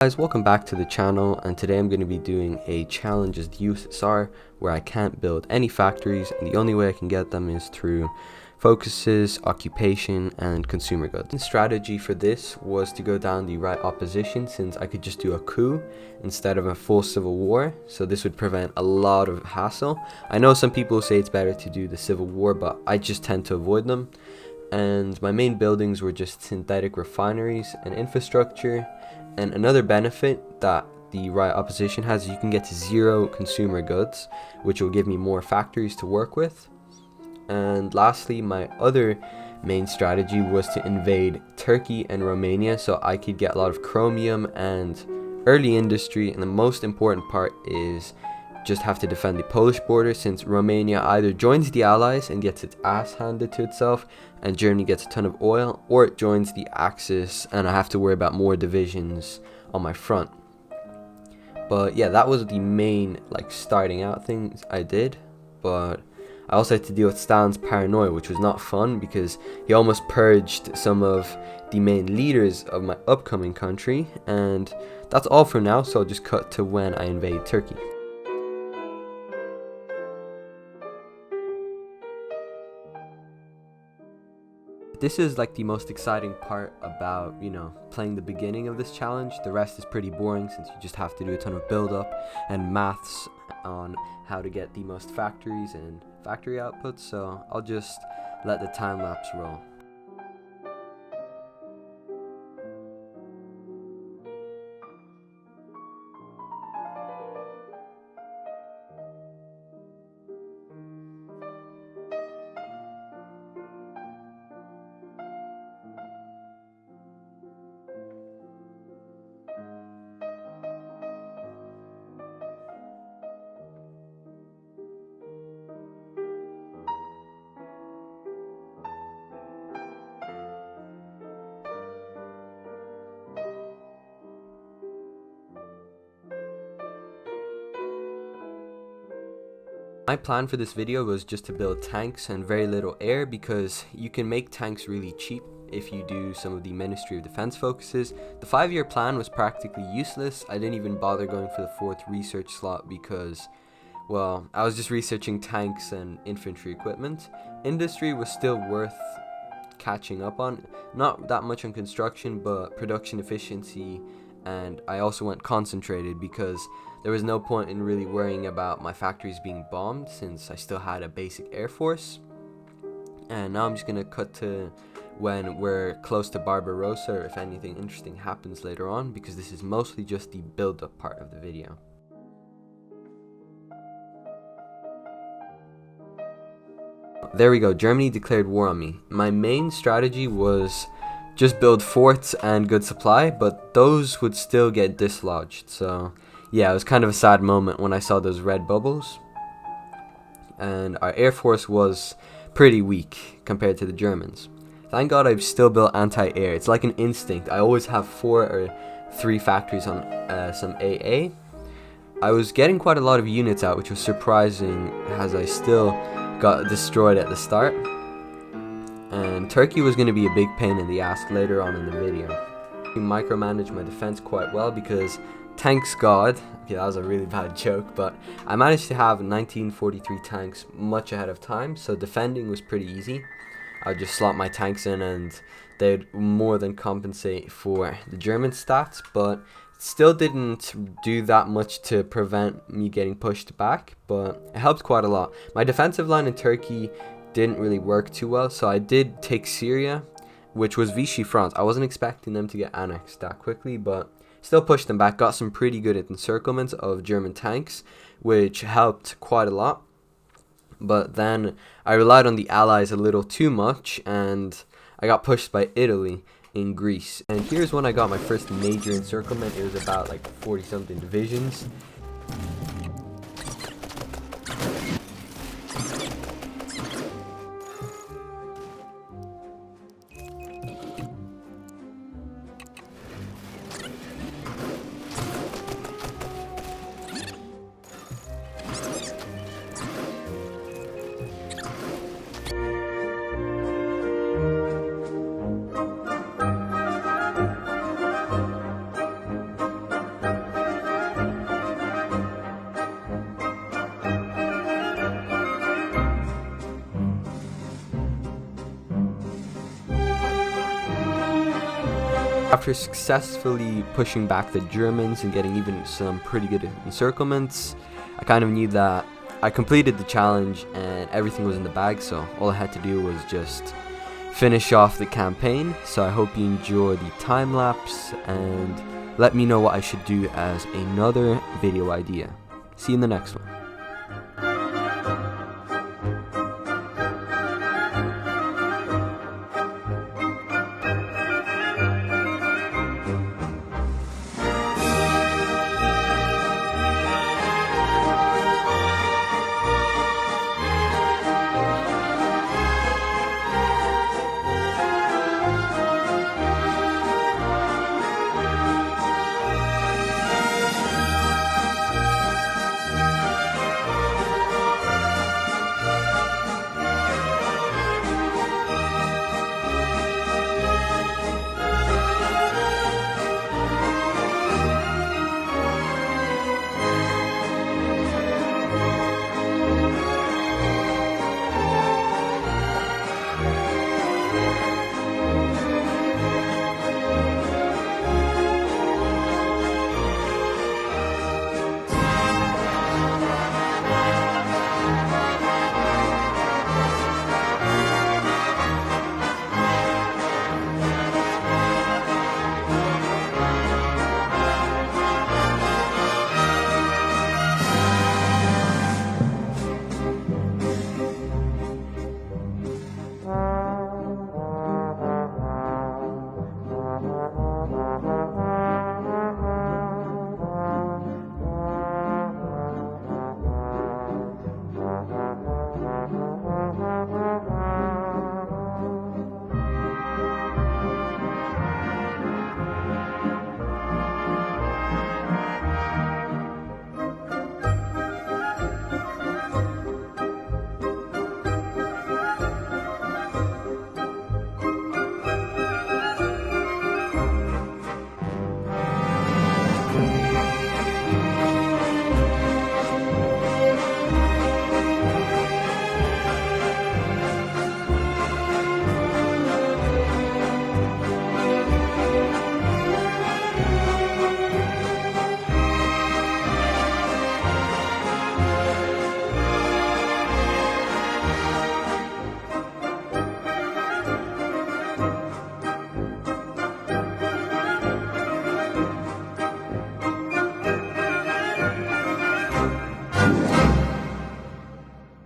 Guys, welcome back to the channel, and today I'm going to be doing a challenge as the USSR where I can't build any factories, and the only way I can get them is through focuses, occupation, and consumer goods. The strategy for this was to go down the right opposition, since I could just do a coup instead of a full civil war, so this would prevent a lot of hassle. I know some people say it's better to do the civil war, but I just tend to avoid them. And my main buildings were just synthetic refineries and infrastructure. And another benefit that the right opposition has is you can get to 0 consumer goods, which will give me more factories to work with. And lastly, my other main strategy was to invade Turkey and Romania so I could get a lot of chromium and early industry. And the most important part is just have to defend the Polish border, since Romania either joins the Allies and gets its ass handed to itself and Germany gets a ton of oil, or it joins the Axis and I have to worry about more divisions on my front. But yeah, that was the main starting out things I did. But I also had to deal with Stalin's paranoia, which was not fun because he almost purged some of the main leaders of my upcoming country. And that's all for now, so I'll just cut to when I invade Turkey. This is the most exciting part about, playing the beginning of this challenge. The rest is pretty boring, since you just have to do a ton of build up and maths on how to get the most factories and factory outputs. So I'll just let the time lapse roll. My plan for this video was just to build tanks and very little air, because you can make tanks really cheap if you do some of the Ministry of Defense focuses. The 5-year plan was practically useless. I didn't even bother going for the 4th research slot because, well, I was just researching tanks and infantry equipment. Industry was still worth catching up on. Not that much on construction, but production efficiency. And I also went concentrated because there was no point in really worrying about my factories being bombed, since I still had a basic air force. And now I'm just gonna cut to when we're close to Barbarossa, or if anything interesting happens later on, because this is mostly just the build-up part of the video. There we go, Germany declared war on me. My main strategy was just build forts and good supply, but those would still get dislodged. So yeah, it was kind of a sad moment when I saw those red bubbles. And our air force was pretty weak compared to the Germans. Thank God I've still built anti-air. It's like an instinct. I always have 4 or 3 factories on some AA. I was getting quite a lot of units out, which was surprising as I still got destroyed at the start. And Turkey was going to be a big pain in the ass later on in the video. I micromanaged my defense quite well because, thanks God, okay, that was a really bad joke, but I managed to have 1943 tanks much ahead of time, so defending was pretty easy. I'd just slot my tanks in and they'd more than compensate for the German stats, but still didn't do that much to prevent me getting pushed back, but it helped quite a lot. My defensive line in Turkey didn't really work too well, so I did take Syria, which was Vichy France. I wasn't expecting them to get annexed that quickly, but still pushed them back, got some pretty good encirclements of German tanks, which helped quite a lot. But then I relied on the Allies a little too much, and I got pushed by Italy in Greece. And here's when I got my first major encirclement. It was about 40 something divisions. after successfully pushing back the Germans and getting even some pretty good encirclements, I kind of knew that I completed the challenge and everything was in the bag, so all I had to do was just finish off the campaign. So I hope you enjoy the time lapse and let me know what I should do as another video idea. See you in the next one.